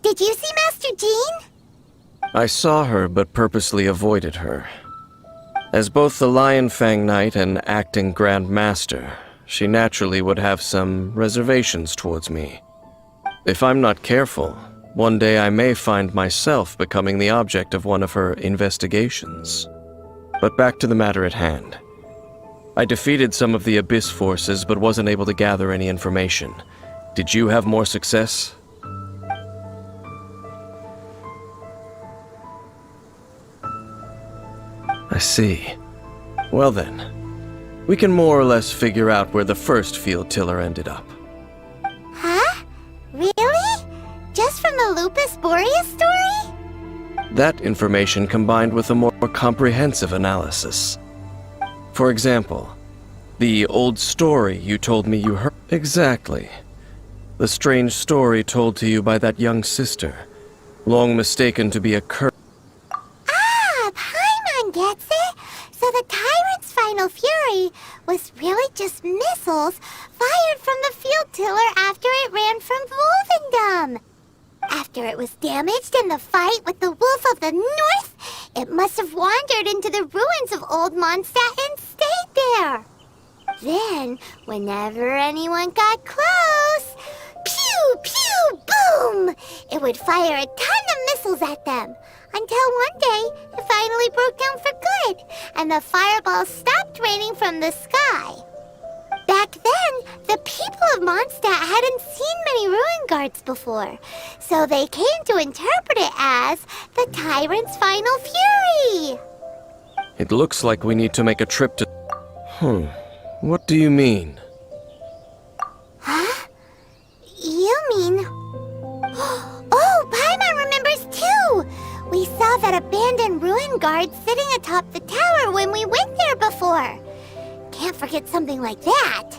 Did you see Master Jean? I saw her, but purposely avoided her. As both the Lion Fang Knight and acting Grand Master, she naturally would have some reservations towards me. If I'm not careful, one day I may find myself becoming the object of one of her investigations. But back to the matter at hand. I defeated some of the Abyss forces, but wasn't able to gather any information. Did you have more success? I see. Well then, we can more or less figure out where the first field tiller ended up. Huh? Really? Just from the Lupus Boreas story? That information combined with a more comprehensive analysis. For example, the old story you told me you heard. Exactly. The strange story told to you by that young sister, long mistaken to be a curse. Ah, Paimon gets it! So the Tyrant's final fury was really just missiles fired from the field tiller after it ran from Wolvendom. After it was damaged in the fight with the Wolf of the North, it must have wandered into the ruins of Old Mondstadt and stayed there. Then, whenever anyone got close, pew, pew, boom! It would fire a ton of missiles at them, until one day it finally broke down for good, and the fireballs stopped raining from the sky. Back then, the people of Mondstadt hadn't seen many ruin guards before, so they came to interpret it as the Tyrant's final fury. It looks like we need to make a trip to... What do you mean? Huh? You mean... Oh, Paimon remembers too! We saw that abandoned ruin guard sitting atop the tower when we went there before. Can't forget something like that.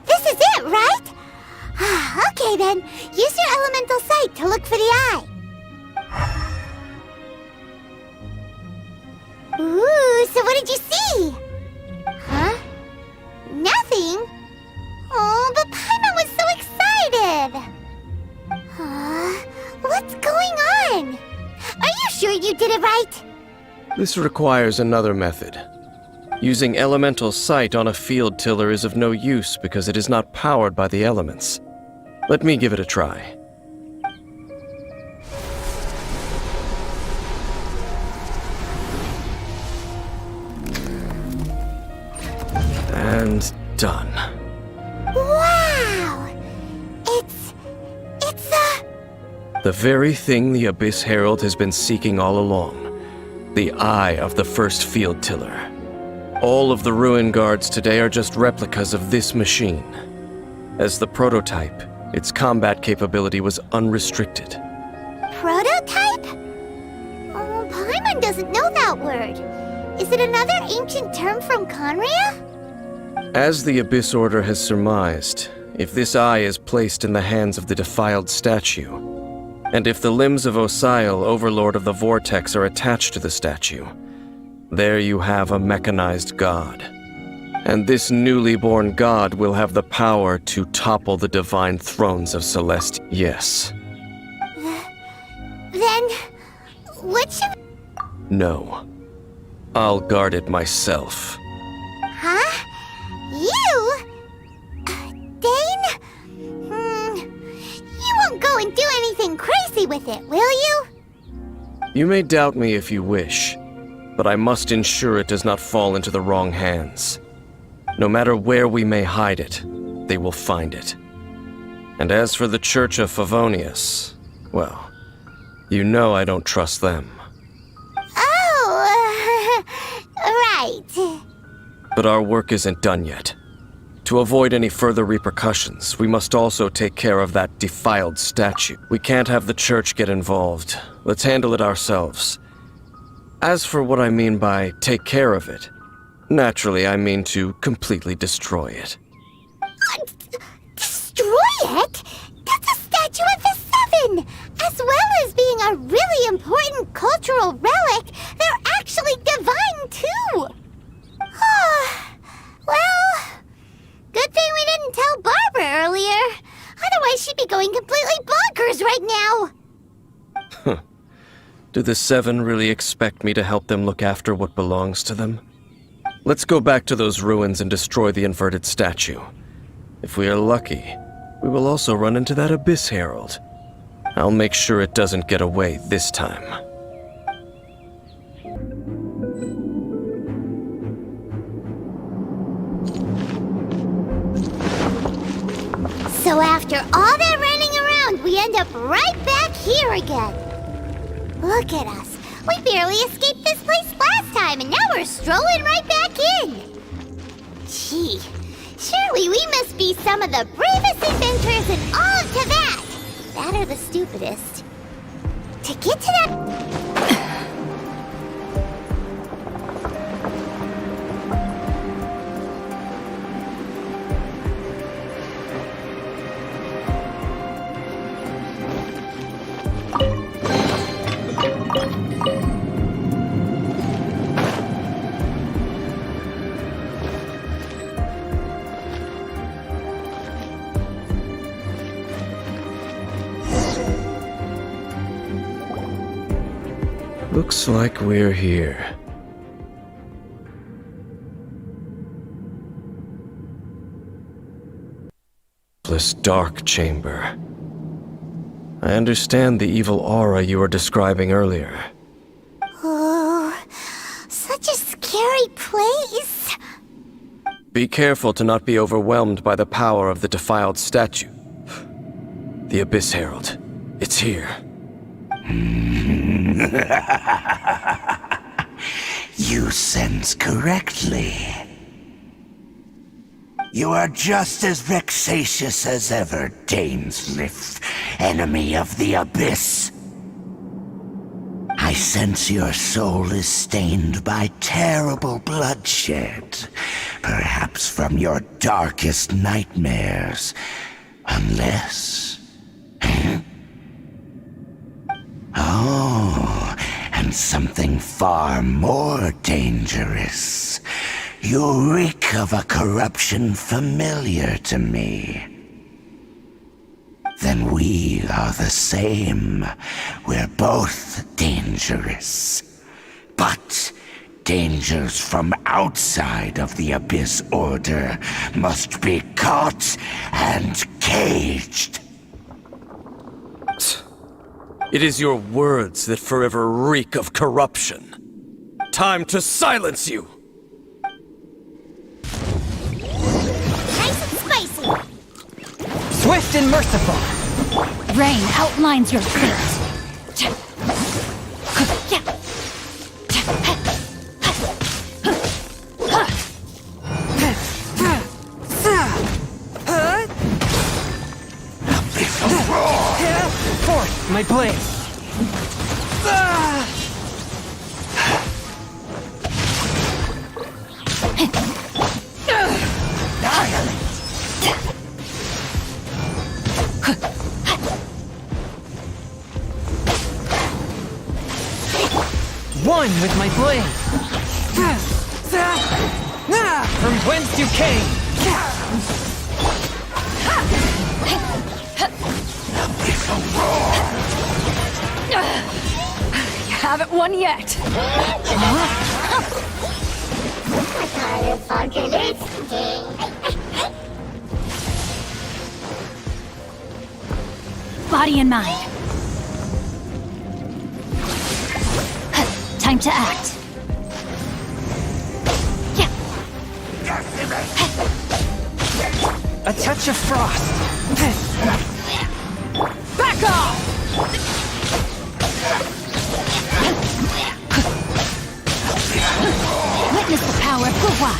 This is it, right? Okay then, use your elemental sight to look for the eye. Ooh, so what did you see? Huh? Nothing? Oh, but Paimon was so excited. What's going on? Are you sure you did it right? This requires another method. Using elemental sight on a field tiller is of no use because it is not powered by the elements. Let me give it a try. And done. Wow! It's the very thing the Abyss Herald has been seeking all along. The eye of the first field tiller. All of the ruin guards today are just replicas of this machine. As the prototype, its combat capability was unrestricted. prototype? Oh, Paimon doesn't know that word. Is it another ancient term from Conria? As the Abyss Order has surmised, if this eye is placed in the hands of the defiled statue, and if the limbs of Osiel, Overlord of the Vortex, are attached to the statue, there you have a mechanized god. And this newly born god will have the power to topple the divine thrones of Celestia. Yes. Then, what should... No. I'll guard it myself. Huh? You? Dane? You won't go and do anything crazy with it, will you? You may doubt me if you wish, but I must ensure it does not fall into the wrong hands. No matter where we may hide it, they will find it. And as for the Church of Favonius, well, you know I don't trust them. Oh, right. But our work isn't done yet. To avoid any further repercussions, we must also take care of that defiled statue. We can't have the church get involved. Let's handle it ourselves. As for what I mean by take care of it, naturally I mean to completely destroy it. Destroy it? That's a statue of the Seven! As well as being a really important cultural relic, they're actually divine too! Well, good Otherwise, she'd be going completely bonkers right now. Do the Seven really expect me to help them look after what belongs to them? Let's go back to those ruins and destroy the inverted statue. If we are lucky, we will also run into that Abyss Herald. I'll make sure it doesn't get away this time. So after all that running around, we end up right back here again. Look at us. We barely escaped this place last time, and now we're strolling right back in. Gee, surely we must be some of the bravest adventurers in all of Tibet. That or the stupidest. To get to that... Looks like we're here. This dark chamber. I understand the evil aura you were describing earlier. Oh, such a scary place. Be careful to not be overwhelmed by the power of the defiled statue. The Abyss Herald. It's here. You sense correctly. You are just as vexatious as ever, Dainsliff, enemy of the Abyss. I sense your soul is stained by terrible bloodshed, perhaps from your darkest nightmares, unless... Oh, and something far more dangerous. You reek of a corruption familiar to me. Then we are the same. We're both dangerous. But dangers from outside of the Abyss Order must be caught and caged. It is your words that forever reek of corruption. Time to silence you! Nice and spicy. Swift and merciful. Rain outlines your fate. Forth my blade. One with my blade. From whence you came. You haven't won yet. Body and mind. Time to act. A touch of frost. Back off! Witness the power of Guhua.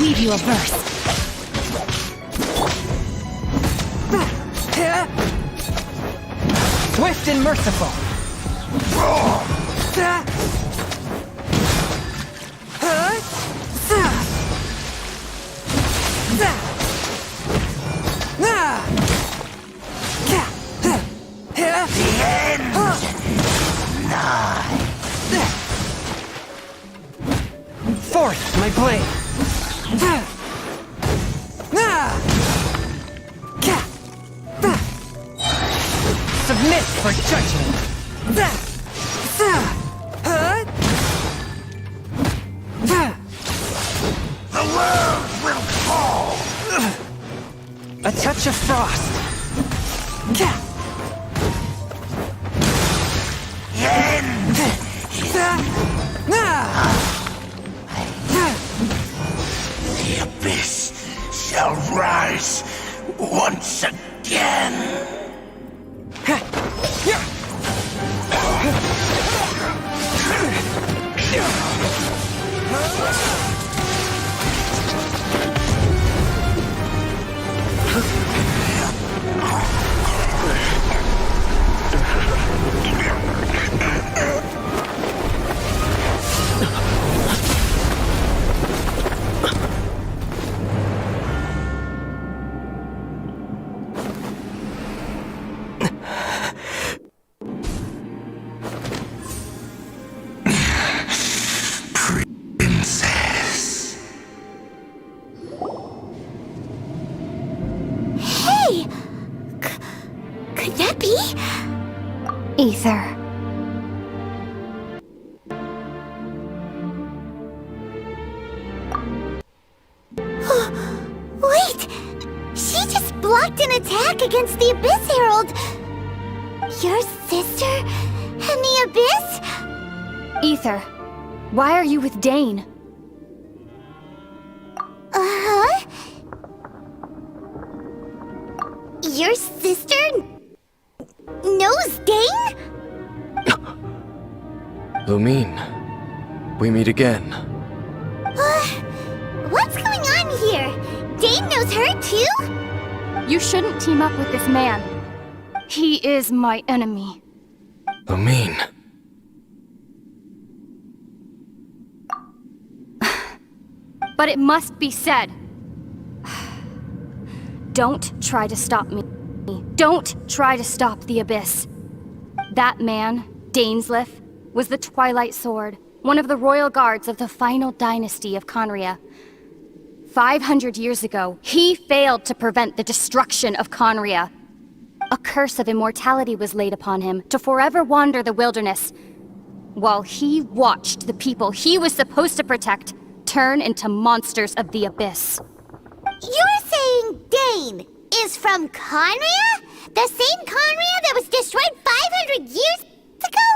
leave you a verse. Swift and merciful. Forth my blade. Submit for judgment. The world will fall. A touch of frost. End. The abyss shall rise once again. Princess. Hey! Could that be? Ether. Wait! She just blocked an attack against the Abyss Herald! Your sister and the Abyss? Ether. Why are you with Dane? Uh-huh? Your sister knows Dane? Lumine, we meet again. What's going on here? Dane knows her too? You shouldn't team up with this man. He is my enemy. Lumine. But it must be said. Don't try to stop me. Don't try to stop the Abyss. That man, Dainsleif, was the Twilight Sword, one of the royal guards of the final dynasty of Conria. 500 years ago, he failed to prevent the destruction of Conria. A curse of immortality was laid upon him to forever wander the wilderness, while he watched the people he was supposed to protect turn into monsters of the Abyss. You're saying Dane is from Conria? The same Conria that was destroyed 500 years ago?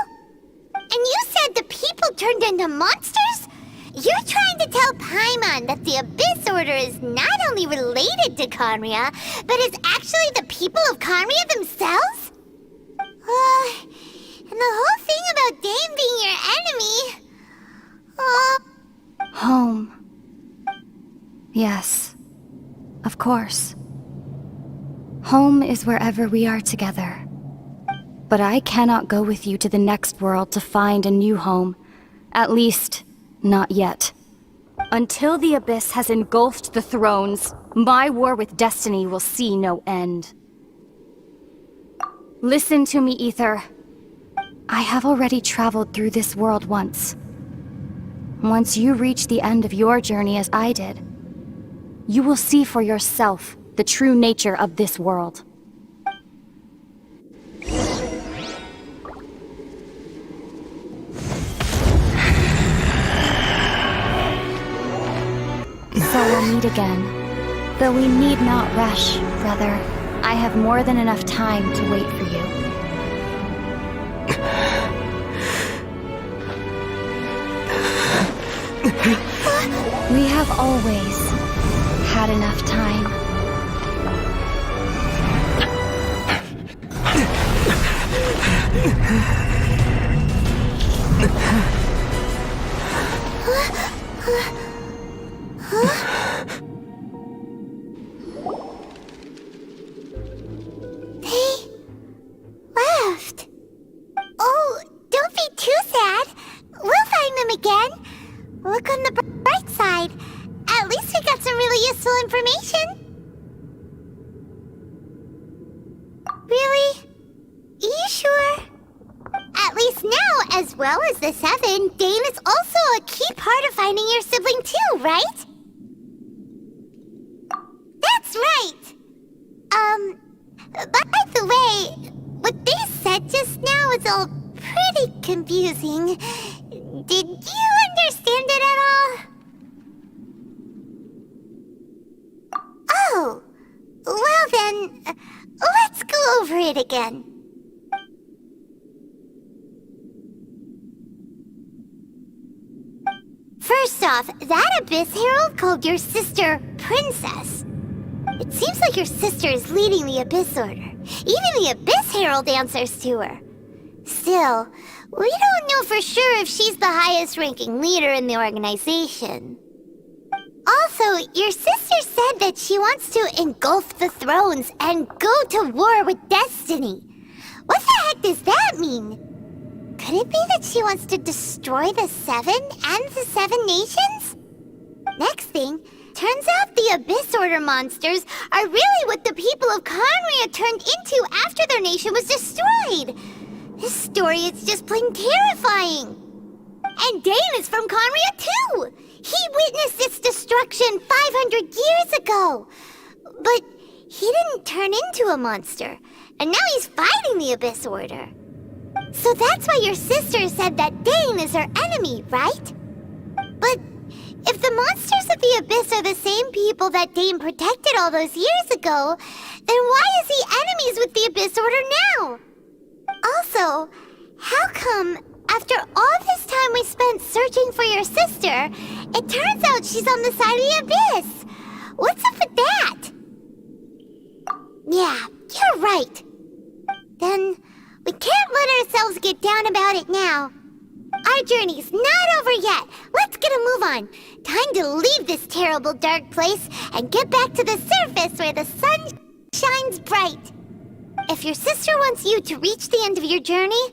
And you said the people turned into monsters? You're trying to tell Paimon that the Abyss Order is not only related to Conria, but is actually the people of Conria themselves? And the whole thing about Dane being your enemy... Home. Yes, of course. Home is wherever we are together. But I cannot go with you to the next world to find a new home. At least, not yet. Until the Abyss has engulfed the thrones, my war with destiny will see no end. Listen to me, Ether. I have already traveled through this world once. Once you reach the end of your journey as I did, you will see for yourself the true nature of this world. So we'll meet again. Though we need not rush, brother. I have more than enough time to wait for you. We have always had enough time. information. Really? Are you sure? At least now, as well as the 7, Dane is also a key part of finding your sibling too, right? That's right! By the way, what they said just now is all pretty confusing. Did you understand it at all? Oh, well then, let's go over it again. First off, that Abyss Herald called your sister Princess. It seems like your sister is leading the Abyss Order. Even the Abyss Herald answers to her. Still, we don't know for sure if she's the highest-ranking leader in the organization. Also, your sister said that she wants to engulf the thrones and go to war with Destiny. What the heck does that mean? Could it be that she wants to destroy the 7 and the 7 nations? Next thing, turns out the Abyss Order monsters are really what the people of Conria turned into after their nation was destroyed. This story is just plain terrifying. And Dane is from Conria too. He witnessed its destruction 500 years ago. But he didn't turn into a monster. And now he's fighting the Abyss Order. So that's why your sister said that Dane is her enemy, right? But if the monsters of the Abyss are the same people that Dane protected all those years ago, then why is he enemies with the Abyss Order now? Also, how come, after all this time we spent searching for your sister, it turns out she's on the side of the Abyss? What's up with that? Yeah, you're right. Then we can't let ourselves get down about it now. Our journey's not over yet. Let's get a move on. Time to leave this terrible dark place and get back to the surface where the sun shines bright. If your sister wants you to reach the end of your journey,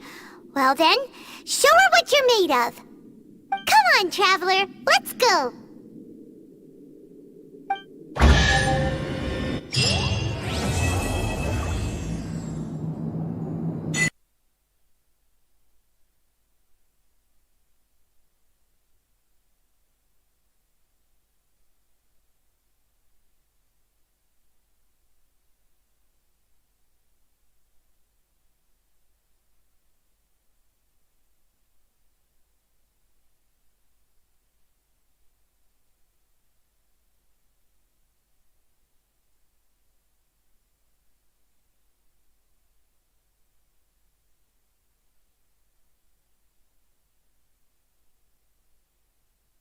well then, show her what you're made of. Come on, traveler, let's go.